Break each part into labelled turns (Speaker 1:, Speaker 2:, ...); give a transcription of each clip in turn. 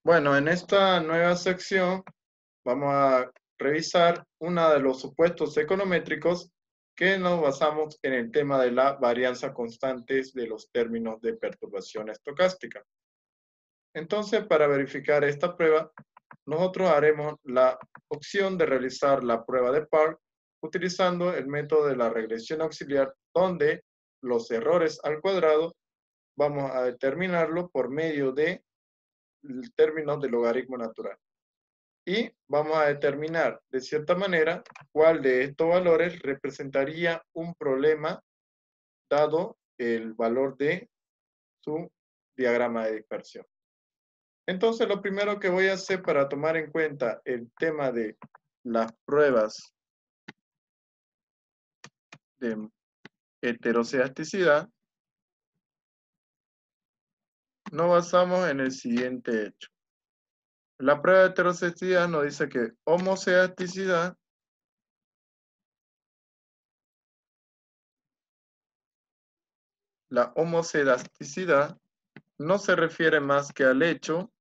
Speaker 1: Bueno, en esta nueva sección vamos a revisar uno de los supuestos econométricos que nos basamos en el tema de la varianza constantes de los términos de perturbación estocástica. Entonces, para verificar esta prueba, nosotros haremos la opción de realizar la prueba de Park utilizando el método de la regresión auxiliar, donde los errores al cuadrado vamos a determinarlo por medio de términos de logaritmo natural. Y vamos a determinar, de cierta manera, cuál de estos valores representaría un problema dado el valor de su diagrama de dispersión. Entonces, lo primero que voy a hacer para tomar en cuenta el tema de las pruebas de heteroscedasticidad, nos basamos en el siguiente hecho. La prueba de heteroscedasticidad nos dice que homoscedasticidad la homoscedasticidad no se refiere más que al hecho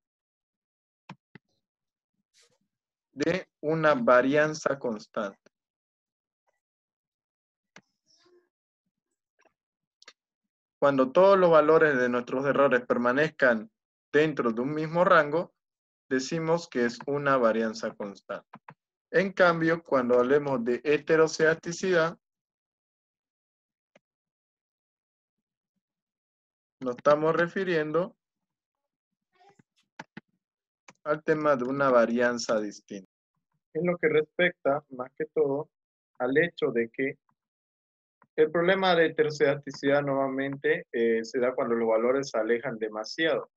Speaker 1: de una varianza constante. Cuando todos los valores de nuestros errores permanezcan dentro de un mismo rango, decimos que es una varianza constante. En cambio, cuando hablemos de heteroscedasticidad, nos estamos refiriendo al tema de una varianza distinta. En lo que respecta, más que todo, al hecho de que el problema de heteroscedasticidad nuevamente se da cuando los valores se alejan demasiado.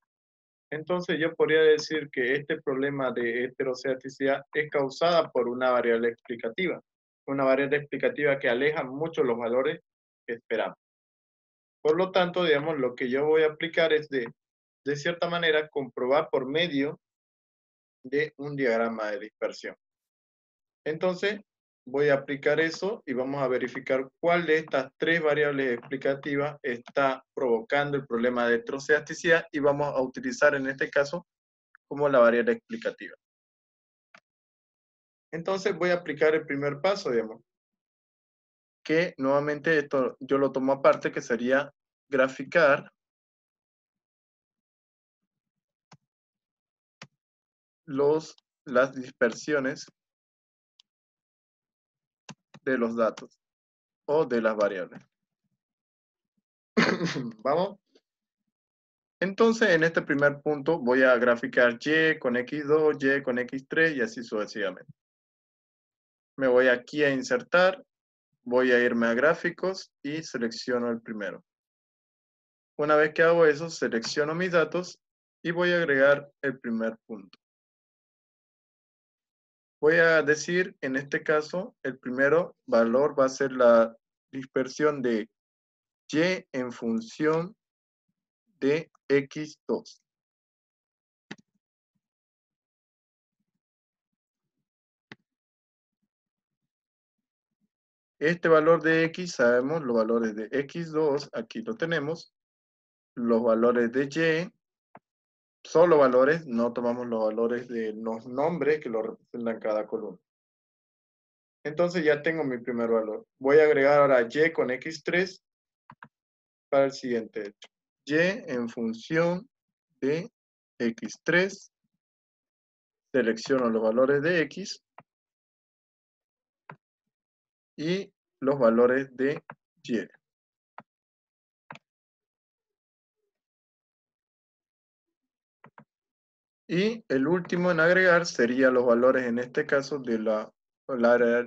Speaker 1: Entonces yo podría decir que este problema de heteroscedasticidad es causada por una variable explicativa que aleja mucho los valores que esperamos. Por lo tanto, digamos, lo que yo voy a aplicar es de cierta manera, comprobar por medio de un diagrama de dispersión. Entonces, voy a aplicar eso y vamos a verificar cuál de estas tres variables explicativas está provocando el problema de heteroscedasticidad y vamos a utilizar en este caso como la variable explicativa. Entonces voy a aplicar el primer paso, digamos, que nuevamente esto yo lo tomo aparte, que sería graficar las dispersiones de los datos o de las variables. Vamos. Entonces, en este primer punto voy a graficar y con x2, y con x3 y así sucesivamente. Me voy aquí a insertar, voy a irme a gráficos y selecciono el primero. Una vez que hago eso, selecciono mis datos y voy a agregar el primer punto. Voy a decir, en este caso, el primero valor va a ser la dispersión de y en función de x2. Este valor de x, sabemos los valores de x2, aquí lo tenemos. Los valores de y, solo valores, no tomamos los valores de los nombres que lo representan cada columna. Entonces ya tengo mi primer valor. Voy a agregar ahora y con x3 para el siguiente hecho. Y en función de x3. Selecciono los valores de x y los valores de y. Y el último en agregar sería los valores, en este caso, de la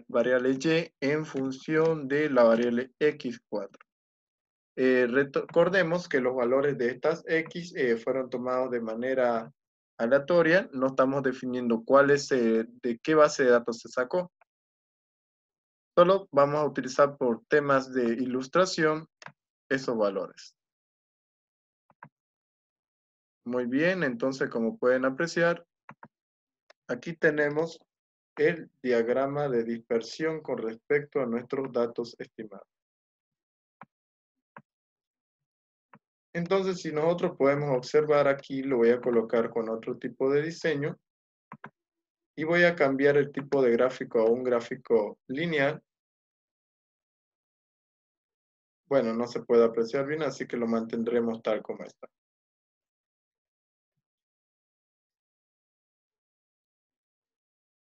Speaker 1: variable y en función de la variable x4. Recordemos que los valores de estas x fueron tomados de manera aleatoria. No estamos definiendo de qué base de datos se sacó. Solo vamos a utilizar por temas de ilustración esos valores. Muy bien, entonces como pueden apreciar, aquí tenemos el diagrama de dispersión con respecto a nuestros datos estimados. Entonces, si nosotros podemos observar aquí, lo voy a colocar con otro tipo de diseño y voy a cambiar el tipo de gráfico a un gráfico lineal. Bueno, no se puede apreciar bien, así que lo mantendremos tal como está.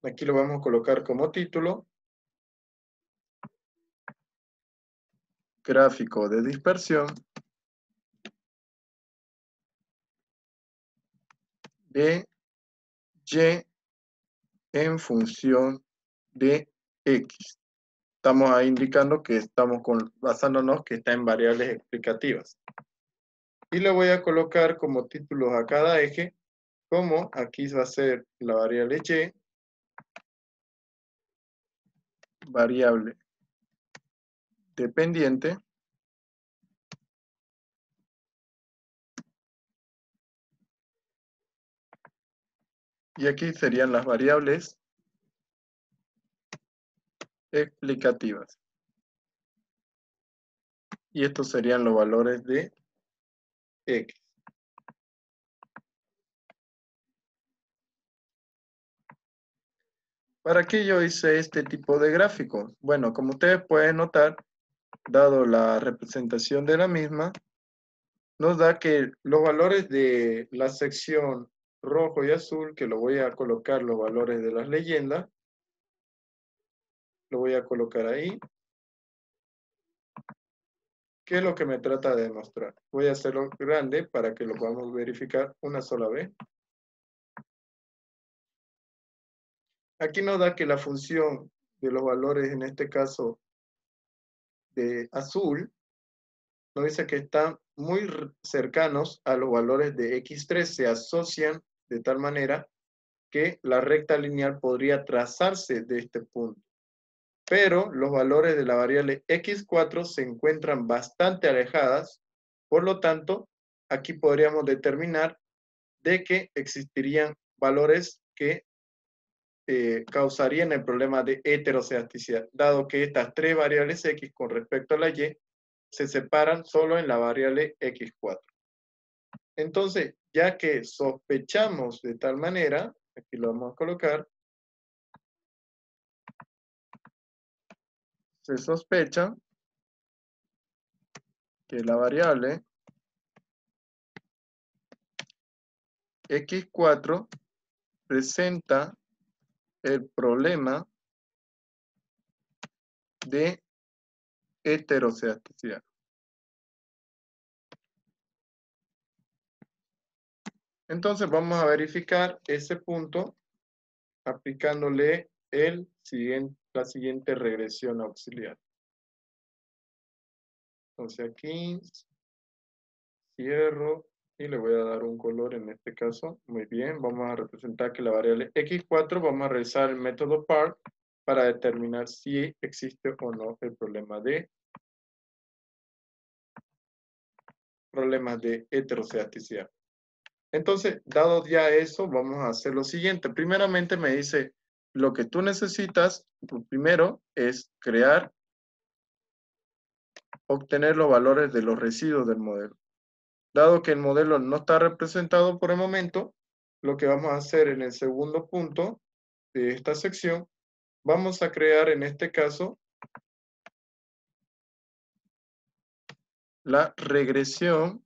Speaker 1: Aquí lo vamos a colocar como título, gráfico de dispersión de Y en función de X. Estamos ahí indicando que estamos basándonos que está en variables explicativas. Y le voy a colocar como títulos a cada eje, como aquí va a ser la variable Y, variable dependiente, y aquí serían las variables explicativas. Y estos serían los valores de X. ¿Para qué yo hice este tipo de gráfico? Bueno, como ustedes pueden notar, dado la representación de la misma, nos da que los valores de la sección rojo y azul, que lo voy a colocar los valores de las leyendas, lo voy a colocar ahí. ¿Qué es lo que me trata de demostrar? Voy a hacerlo grande para que lo podamos verificar una sola vez. Aquí nos da que la función de los valores, en este caso de azul, nos dice que están muy cercanos a los valores de X3, se asocian de tal manera que la recta lineal podría trazarse de este punto. Pero los valores de la variable X4 se encuentran bastante alejadas, por lo tanto, aquí podríamos determinar de que existirían valores que causarían el problema de heterocedasticidad, dado que estas tres variables X con respecto a la Y se separan solo en la variable X4. Entonces, ya que sospechamos de tal manera, aquí lo vamos a colocar, se sospecha que la variable X4 presenta el problema de heterocedasticidad. Entonces vamos a verificar ese punto aplicándole la siguiente regresión auxiliar. Entonces aquí cierro y le voy a dar un color en este caso. Muy bien, vamos a representar que la variable X4, vamos a realizar el método PAR para determinar si existe o no el problema de heterocedasticidad. Entonces, dado ya eso, vamos a hacer lo siguiente. Primeramente me dice, lo que tú necesitas, primero, es obtener los valores de los residuos del modelo. Dado que el modelo no está representado por el momento, lo que vamos a hacer en el segundo punto de esta sección, vamos a crear en este caso la regresión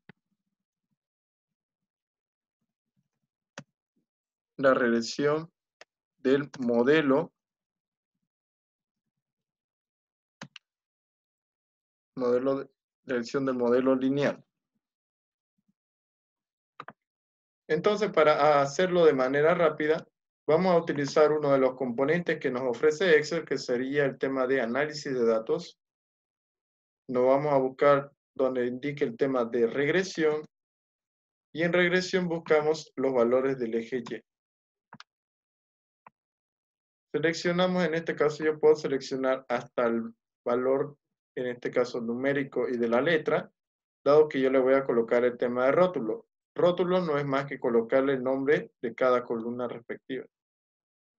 Speaker 1: del modelo regresión del modelo lineal. Entonces, para hacerlo de manera rápida, vamos a utilizar uno de los componentes que nos ofrece Excel, que sería el tema de análisis de datos. Nos vamos a buscar donde indique el tema de regresión, y en regresión buscamos los valores del eje Y. Seleccionamos, en este caso yo puedo seleccionar hasta el valor, en este caso numérico y de la letra, dado que yo le voy a colocar el tema de rótulo. Rótulo no es más que colocarle el nombre de cada columna respectiva.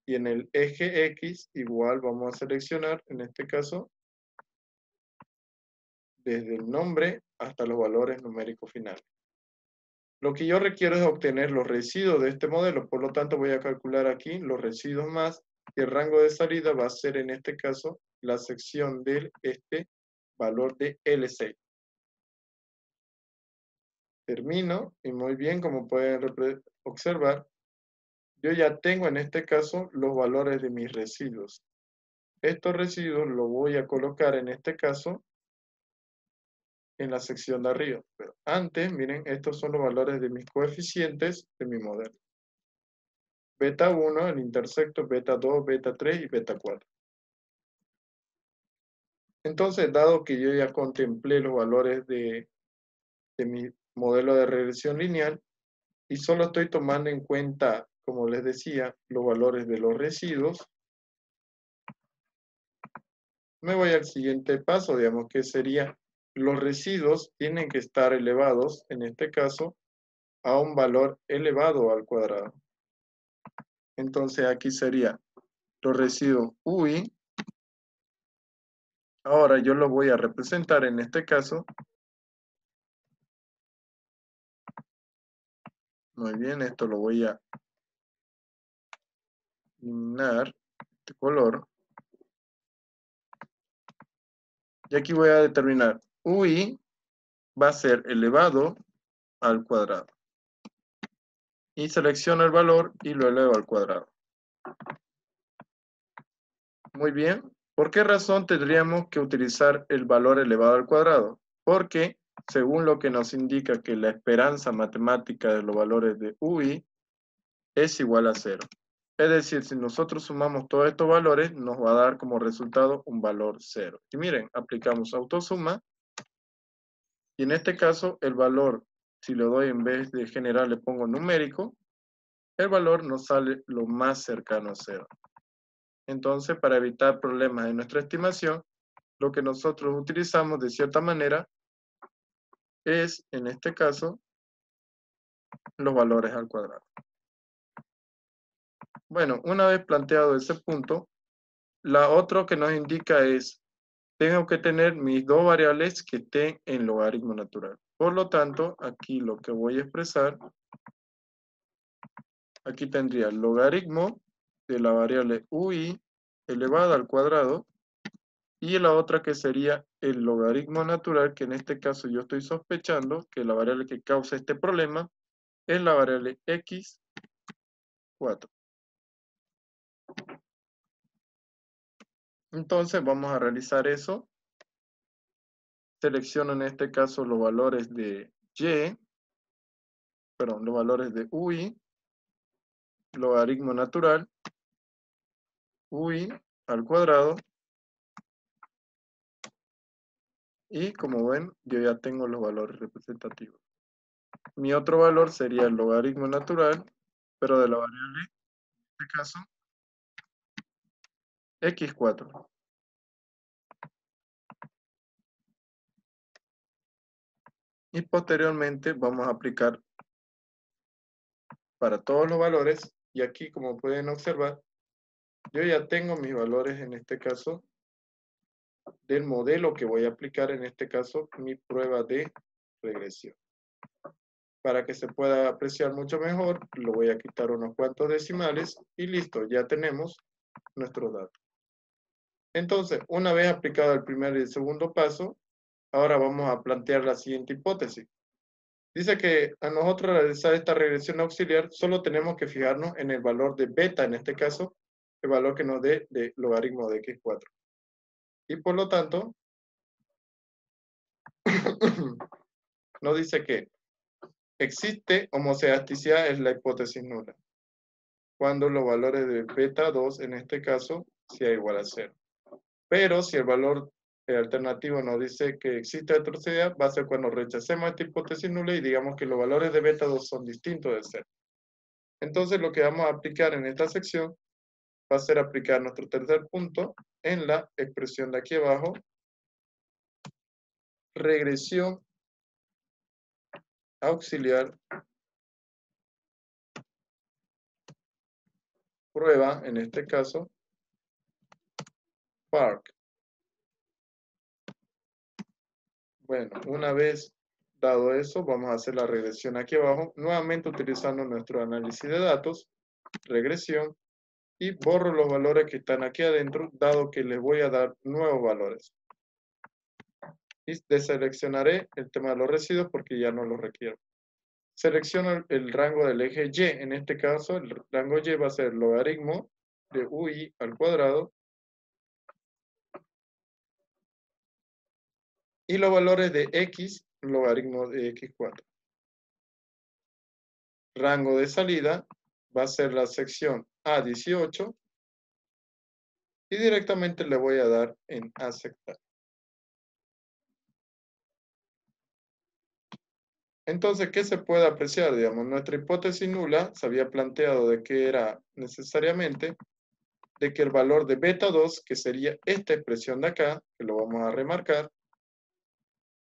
Speaker 1: Y en el eje X igual vamos a seleccionar, en este caso, desde el nombre hasta los valores numéricos finales. Lo que yo requiero es obtener los residuos de este modelo, por lo tanto voy a calcular aquí los residuos más, y el rango de salida va a ser en este caso la sección de este valor de L6. Termino, y muy bien, como pueden observar, yo ya tengo en este caso los valores de mis residuos. Estos residuos los voy a colocar en este caso en la sección de arriba. Pero antes, miren, estos son los valores de mis coeficientes de mi modelo. Beta 1, el intersecto, beta 2, beta 3 y beta 4. Entonces, dado que yo ya contemplé los valores de mi modelo de regresión lineal y solo estoy tomando en cuenta, como les decía, los valores de los residuos, me voy al siguiente paso, digamos, que sería los residuos tienen que estar elevados, en este caso, a un valor elevado al cuadrado. Entonces aquí sería los residuos UI. Ahora yo lo voy a representar en este caso. Muy bien, esto lo voy a eliminar, este color. Y aquí voy a determinar UI va a ser elevado al cuadrado. Y selecciono el valor y lo elevo al cuadrado. Muy bien. ¿Por qué razón tendríamos que utilizar el valor elevado al cuadrado? Porque según lo que nos indica que la esperanza matemática de los valores de UI es igual a 0. Es decir, si nosotros sumamos todos estos valores, nos va a dar como resultado un valor 0. Y miren, aplicamos autosuma. Y en este caso, el valor, si lo doy en vez de general, le pongo numérico, el valor nos sale lo más cercano a 0. Entonces, para evitar problemas en nuestra estimación, lo que nosotros utilizamos de cierta manera es, en este caso, los valores al cuadrado. Bueno, una vez planteado ese punto, la otra que nos indica es, tengo que tener mis dos variables que estén en logaritmo natural. Por lo tanto, aquí lo que voy a expresar, aquí tendría el logaritmo de la variable UI elevada al cuadrado, y la otra que sería el logaritmo natural, que en este caso yo estoy sospechando que la variable que causa este problema es la variable x4. Entonces vamos a realizar eso. Selecciono en este caso los valores de los valores de UI, logaritmo natural, UI al cuadrado, y como ven, yo ya tengo los valores representativos. Mi otro valor sería el logaritmo natural, pero de la variable, en este caso, x4. Y posteriormente vamos a aplicar para todos los valores, y aquí como pueden observar, yo ya tengo mis valores en este caso del modelo que voy a aplicar, en este caso mi prueba de regresión. Para que se pueda apreciar mucho mejor, lo voy a quitar unos cuantos decimales y listo, ya tenemos nuestros datos. Entonces, una vez aplicado el primer y el segundo paso, ahora vamos a plantear la siguiente hipótesis. Dice que a nosotros realizar esta regresión auxiliar solo tenemos que fijarnos en el valor de beta, en este caso, el valor que nos dé de logaritmo de x4. Y por lo tanto, nos dice que existe homocedasticidad, es la hipótesis nula, cuando los valores de beta 2, en este caso, sea igual a 0. Pero si el valor alternativo nos dice que existe heterogeneidad, va a ser cuando rechacemos esta hipótesis nula y digamos que los valores de beta 2 son distintos de 0. Entonces lo que vamos a aplicar en esta sección va a ser aplicar nuestro tercer punto en la expresión de aquí abajo, regresión auxiliar, prueba, en este caso, Park. Bueno, una vez Dado eso, vamos a hacer la regresión aquí abajo, nuevamente utilizando nuestro análisis de datos, regresión, y borro los valores que están aquí adentro, dado que les voy a dar nuevos valores. Y deseleccionaré el tema de los residuos porque ya no los requiero. Selecciono el rango del eje Y, en este caso el rango Y va a ser logaritmo de UI al cuadrado, y los valores de X, logaritmo de X4. Rango de salida va a ser la sección A18 y directamente le voy a dar en aceptar. Entonces, ¿qué se puede apreciar? Digamos, nuestra hipótesis nula se había planteado de que era necesariamente de que el valor de beta 2, que sería esta expresión de acá, que lo vamos a remarcar,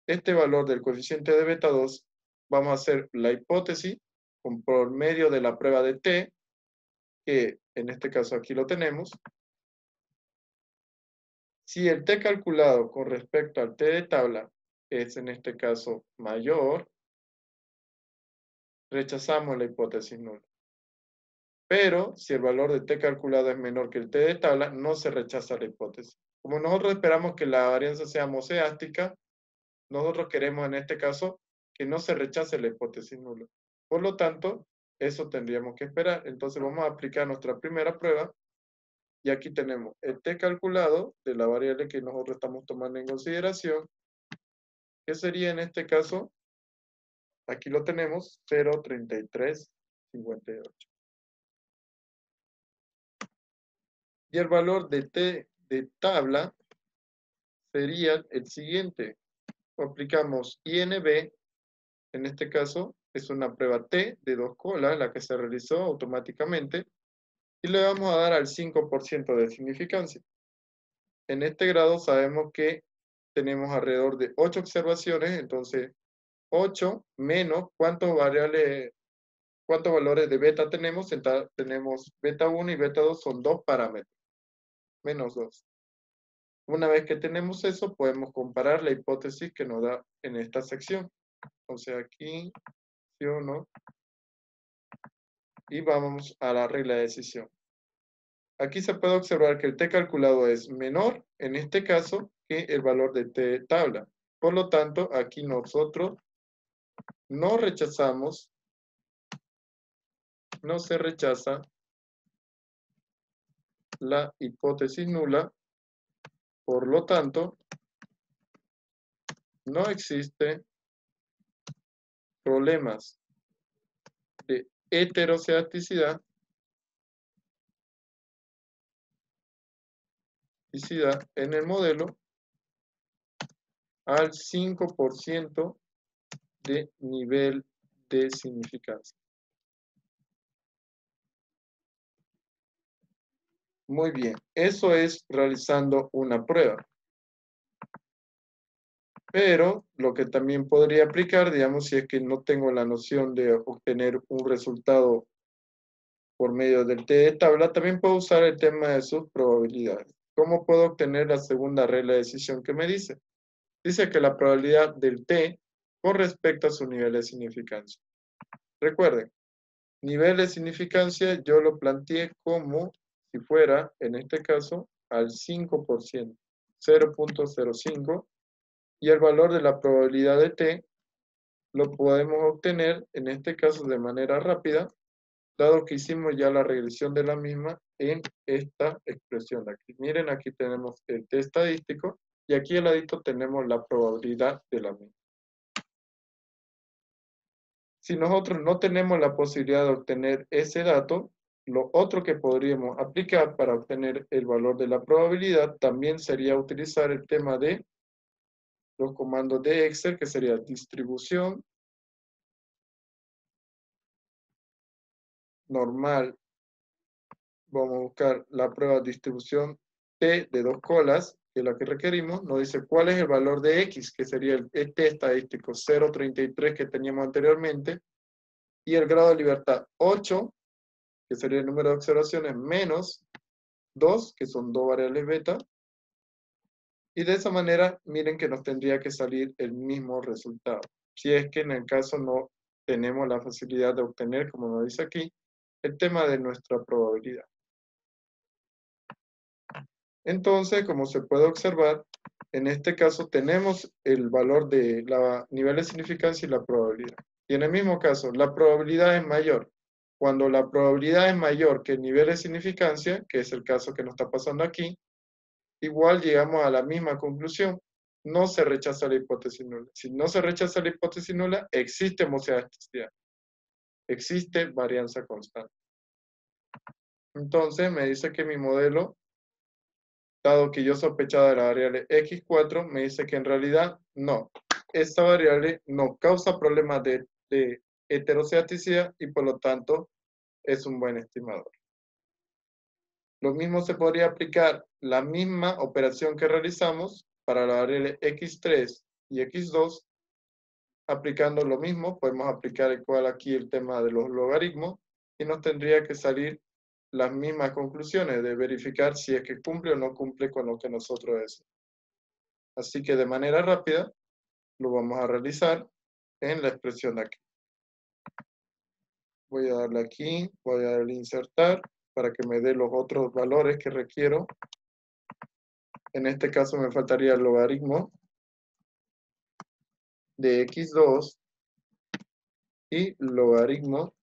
Speaker 1: este valor del coeficiente de beta 2, vamos a hacer la hipótesis por medio de la prueba de T, que en este caso aquí lo tenemos. Si el T calculado con respecto al T de tabla es en este caso mayor, rechazamos la hipótesis nula. Pero si el valor de T calculado es menor que el T de tabla, no se rechaza la hipótesis. Como nosotros esperamos que la varianza sea moseástica, nosotros queremos en este caso que no se rechace la hipótesis nula. Por lo tanto, eso tendríamos que esperar. Entonces vamos a aplicar nuestra primera prueba. Y aquí tenemos el T calculado de la variable que nosotros estamos tomando en consideración, que sería en este caso, aquí lo tenemos, 0.3358. Y el valor de T de tabla sería el siguiente. Aplicamos INB, en este caso es una prueba T de 2 colas, la que se realizó automáticamente, y le vamos a dar al 5% de significancia. En este grado sabemos que tenemos alrededor de 8 observaciones, entonces 8 menos cuántos valores de beta tenemos. Tenemos beta 1 y beta 2 son 2 parámetros, menos 2. Una vez que tenemos eso, podemos comparar la hipótesis que nos da en esta sección. Entonces aquí, sí o no, y vamos a la regla de decisión. Aquí se puede observar que el T calculado es menor, en este caso, que el valor de T tabla. Por lo tanto, aquí nosotros no rechazamos, no se rechaza la hipótesis nula, por lo tanto, no existe problemas de heteroscedasticidad en el modelo al 5% de nivel de significancia. Muy bien, eso es realizando una prueba. Pero lo que también podría aplicar, digamos, si es que no tengo la noción de obtener un resultado por medio del T de tabla, también puedo usar el tema de sus probabilidades. ¿Cómo puedo obtener la segunda regla de decisión que me dice? Dice que la probabilidad del T con respecto a su nivel de significancia. Recuerden, nivel de significancia yo lo planteé como si fuera, en este caso, al 5%, 0.05, y el valor de la probabilidad de T lo podemos obtener, en este caso, de manera rápida, dado que hicimos ya la regresión de la misma en esta expresión de aquí. Miren, aquí tenemos el T estadístico y aquí al ladito tenemos la probabilidad de la misma. Si nosotros no tenemos la posibilidad de obtener ese dato, lo otro que podríamos aplicar para obtener el valor de la probabilidad también sería utilizar el tema de los comandos de Excel, que sería distribución normal. Vamos a buscar la prueba distribución T de 2 colas, que es la que requerimos. Nos dice cuál es el valor de X, que sería el T estadístico 0.33 que teníamos anteriormente, y el grado de libertad 8, que sería el número de observaciones, menos 2, que son 2 variables beta. Y de esa manera, miren que nos tendría que salir el mismo resultado. si es que en el caso no tenemos la facilidad de obtener, como nos dice aquí, el tema de nuestra probabilidad. Entonces, como se puede observar, en este caso tenemos el valor de la nivel de significancia y la probabilidad. Y en el mismo caso, la probabilidad es mayor. Cuando la probabilidad es mayor que el nivel de significancia, que es el caso que nos está pasando aquí, igual llegamos a la misma conclusión. No se rechaza la hipótesis nula. Si no se rechaza la hipótesis nula, existe homoscedasticiidad. Existe varianza constante. Entonces me dice que mi modelo, dado que yo sospechaba de la variable x4, me dice que en realidad no. Esta variable no causa problemas de heteroscedaticidad y por lo tanto es un buen estimador. Lo mismo se podría aplicar la misma operación que realizamos para la variable x3 y x2. Aplicando lo mismo, podemos aplicar igual aquí el tema de los logaritmos y nos tendría que salir las mismas conclusiones de verificar si es que cumple o no cumple con lo que nosotros decimos. Así que de manera rápida lo vamos a realizar en la expresión de aquí. Voy a darle aquí, voy a darle insertar para que me dé los otros valores que requiero. En este caso me faltaría el logaritmo de x2 y logaritmo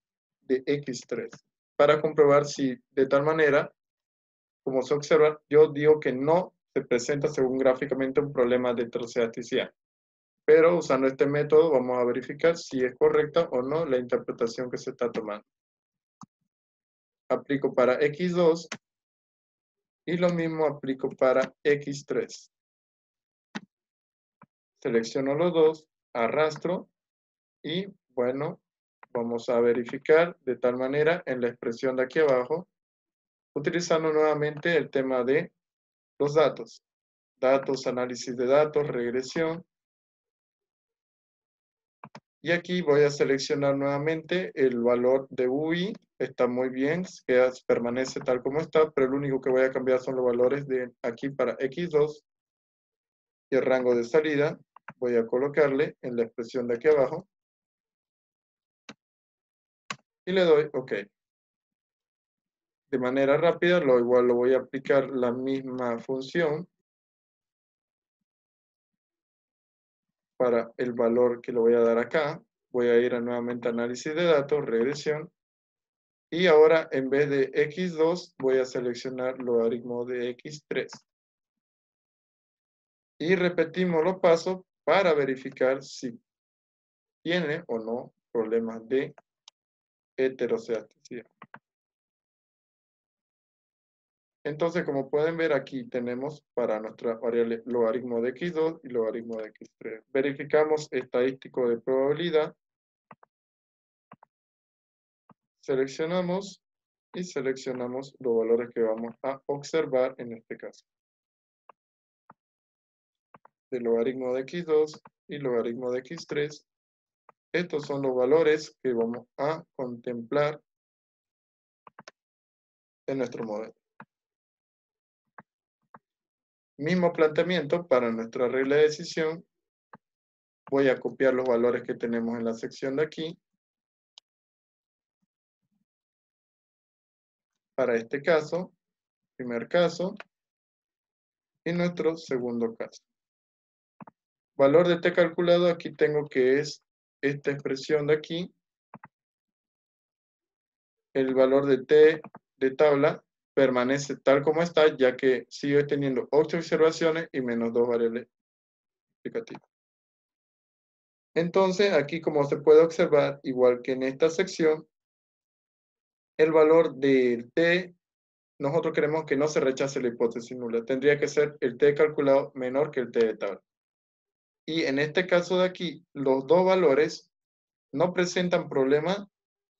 Speaker 1: de x3 para comprobar si de tal manera, como se observa, yo digo que no se presenta según gráficamente un problema de heteroscedaticidad. Pero usando este método vamos a verificar si es correcta o no la interpretación que se está tomando. Aplico para x2 y lo mismo aplico para x3. Selecciono los dos, arrastro y bueno, vamos a verificar de tal manera en la expresión de aquí abajo, utilizando nuevamente el tema de los datos. Datos, análisis de datos, regresión. Y aquí voy a seleccionar nuevamente el valor de UI. Está muy bien, permanece tal como está, pero lo único que voy a cambiar son los valores de aquí para x2. Y el rango de salida voy a colocarle en la expresión de aquí abajo. Y le doy OK. De manera rápida, igual lo voy a aplicar la misma función para el valor que le voy a dar acá. Voy a ir nuevamente a análisis de datos, regresión. Y ahora en vez de x2 voy a seleccionar logaritmo de x3. Y repetimos los pasos para verificar si tiene o no problemas de heteroscedaticidad. Entonces, como pueden ver, aquí tenemos para nuestra variable logaritmo de x2 y logaritmo de x3. Verificamos estadístico de probabilidad. Seleccionamos y seleccionamos los valores que vamos a observar en este caso. De logaritmo de x2 y logaritmo de x3. Estos son los valores que vamos a contemplar en nuestro modelo. Mismo planteamiento para nuestra regla de decisión. Voy a copiar los valores que tenemos en la sección de aquí. Para este caso, primer caso, y nuestro segundo caso. Valor de t calculado, aquí tengo que es esta expresión de aquí. El valor de t de tabla permanece tal como está, ya que sigue teniendo 8 observaciones y menos 2 variables explicativas. Entonces, aquí como se puede observar, igual que en esta sección, el valor del t, nosotros queremos que no se rechace la hipótesis nula. Tendría que ser el t calculado menor que el t de tabla. Y en este caso de aquí, los dos valores no presentan problema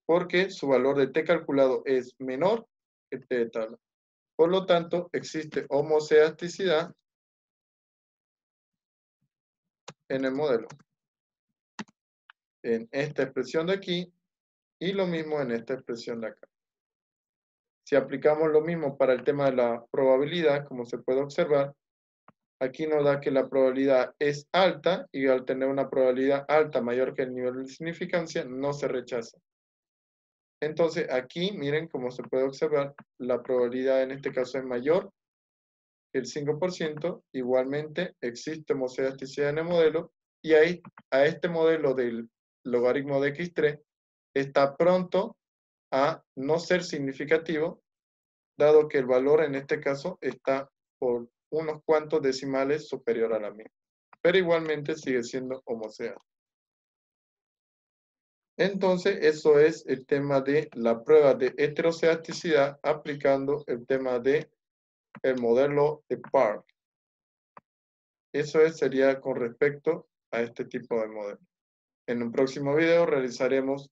Speaker 1: porque su valor de t calculado es menor que t de tabla. Por lo tanto, existe homoscedaticidad en el modelo. En esta expresión de aquí y lo mismo en esta expresión de acá. Si aplicamos lo mismo para el tema de la probabilidad, como se puede observar, Aquí nos da que la probabilidad es alta y al tener una probabilidad alta mayor que el nivel de significancia, no se rechaza. Entonces aquí, miren cómo se puede observar, la probabilidad en este caso es mayor que el 5%. Igualmente existe homocedasticidad en el modelo y ahí a este modelo del logaritmo de x3 está pronto a no ser significativo, dado que el valor en este caso está por unos cuantos decimales superior a la misma. Pero igualmente sigue siendo homocedástico. Entonces, eso es el tema de la prueba de heterocedasticidad aplicando el tema de el modelo de Park. Eso sería con respecto a este tipo de modelo. En un próximo video realizaremos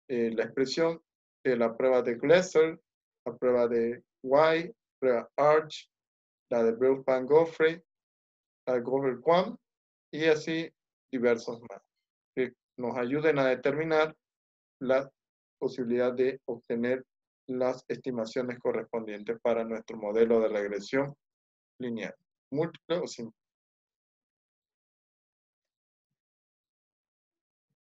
Speaker 1: la expresión de la prueba de Glesser, la prueba de White, la prueba Arch, la de Breuil-Pan-Goffrey, la de Goffel-Quam y así diversos más, que nos ayuden a determinar la posibilidad de obtener las estimaciones correspondientes para nuestro modelo de regresión lineal, múltiple o simple.